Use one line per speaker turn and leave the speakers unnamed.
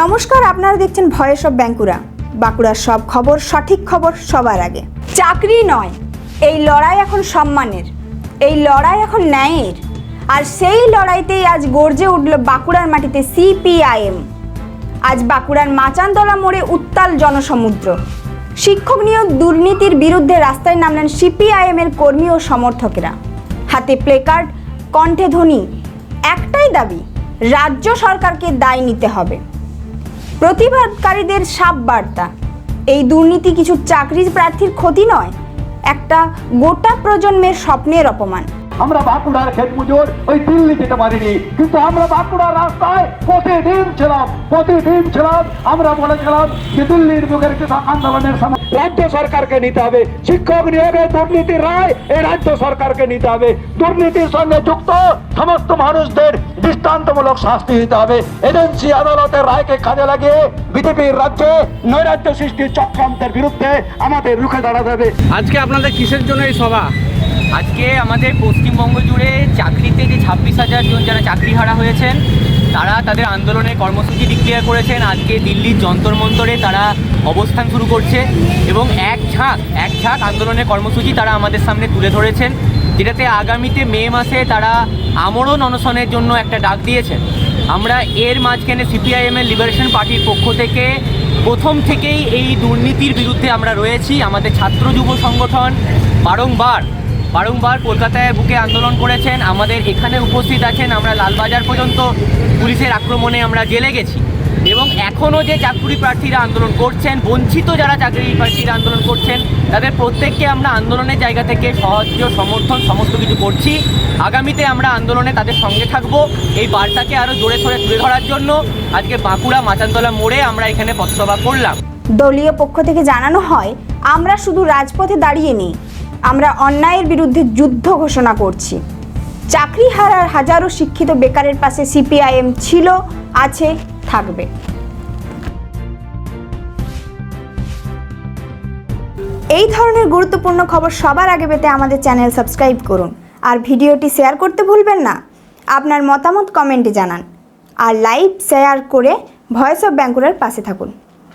নমস্কার, আপনারা দেখছেন ভয়েস অফ বাঁকুড়া। বাঁকুড়ার সব খবর, সঠিক খবর সবার আগে। চাকরি নয়, এই লড়াই এখন সম্মানের, এই লড়াই এখন ন্যায়ের। আর সেই লড়াইতেই আজ গর্জে উঠল বাঁকুড়ার মাটিতে সিপিআইএম। আজ বাঁকুড়ার মাচানতলা মোড়ে উত্তাল জনসমুদ্র। শিক্ষক নিয়োগ দুর্নীতির বিরুদ্ধে রাস্তায় নামলেন সিপিআইএমের কর্মী ও সমর্থকেরা। হাতে প্লেকার্ড, কণ্ঠে ধ্বনি, একটাই দাবি, রাজ্য সরকারকে দায় নিতে হবে। প্রতিবাদকারীদের সাপ বার্তা, এই দুর্নীতি কিছু চাকরি প্রার্থীর ক্ষতি নয়, একটা গোটা প্রজন্মের স্বপ্নের অপমান।
আমরা বাঁকুড়ার ক্ষেত মজুর ওই দিল্লি যেতে পারিনি, কিন্তু আমরা বাঁকুড়ার রাস্তায় প্রতিদিন ছিলাম। আমরা বলেছিলাম যে দিল্লির বুকের কিষাণ আন্দোলনের সময় রাজ্য সরকারকে নিতে হবে। শিক্ষক নিয়োগে দুর্নীতির রায় এই রাজ্য সরকারকে নিতে হবে। দুর্নীতির সঙ্গে যুক্ত সমস্ত মানুষদের দৃষ্টান্তমূলক শাস্তি দিতে হবে। এজেন্সি আদালতের রায়কে কাজে লাগিয়ে বিজেপির রাজ্যে নৈরাজ্য সৃষ্টির চক্রান্তের বিরুদ্ধে আমাদের রুখে দাঁড়াতে হবে।
আজকে আপনাদের কিসের জন্য এই সভা?
আজকে আমাদের পশ্চিমবঙ্গ জুড়ে চাকরিতে যে 26,000 জন যারা চাকরিহারা হয়েছেন তারা তাদের আন্দোলনের কর্মসূচি ডিক্লেয়ার করেছেন। আজকে দিল্লির যন্তর মন্তরে তারা অবস্থান শুরু করছে এবং এক ঝাঁক আন্দোলনের কর্মসূচি তারা আমাদের সামনে তুলে ধরেছেন, যেটাতে আগামীতে মে মাসে তারা আমরণ অনশনের জন্য একটা ডাক দিয়েছেন। আমরা এর মাঝখানে সিপিআইএমের লিবারেশন পার্টির পক্ষ থেকে প্রথম থেকেই এই দুর্নীতির বিরুদ্ধে আমরা রয়েছি। আমাদের ছাত্র যুব সংগঠন বারংবার কলকাতায় বুকে আন্দোলন করেছেন। আমাদের এখানে উপস্থিত আছেন, আমরা লালবাজার পর্যন্ত পুলিশের আক্রমণে আমরা জেলে গেছি এবং এখনও যে চাকরি প্রার্থীরা আন্দোলন করছেন, বঞ্চিত যারা চাকরি প্রার্থীরা আন্দোলন করছেন, তাদের প্রত্যেককে আমরা আন্দোলনের জায়গা থেকে সাহায্য সমর্থন সমস্ত কিছু করছি। আগামীতে আমরা আন্দোলনে তাদের সঙ্গে থাকব। এই বার্তাকে আরও জোরে সোরে তুলে ধরার জন্য আজকে বাঁকুড়া মাচানতলা মোড়ে আমরা এখানে পথসভা করলাম।
দলীয় পক্ষ থেকে জানানো হয়, আমরা শুধু রাজপথে দাঁড়িয়ে নেই, আমরা অন্যায়ের বিরুদ্ধে যুদ্ধ ঘোষণা করছি। চাকরি হারার হাজারো শিক্ষিত বেকারের পাশে সিপিআইএম ছিল, আছে, থাকবে। এই ধরনের গুরুত্বপূর্ণ খবর সবার আগে পেতে আমাদের চ্যানেল সাবস্ক্রাইব করুন আর ভিডিওটি শেয়ার করতে ভুলবেন না। আপনার মতামত কমেন্টে জানান আর লাইক শেয়ার করে ভয়েস অফ বাঁকুড়ার পাশে থাকুন।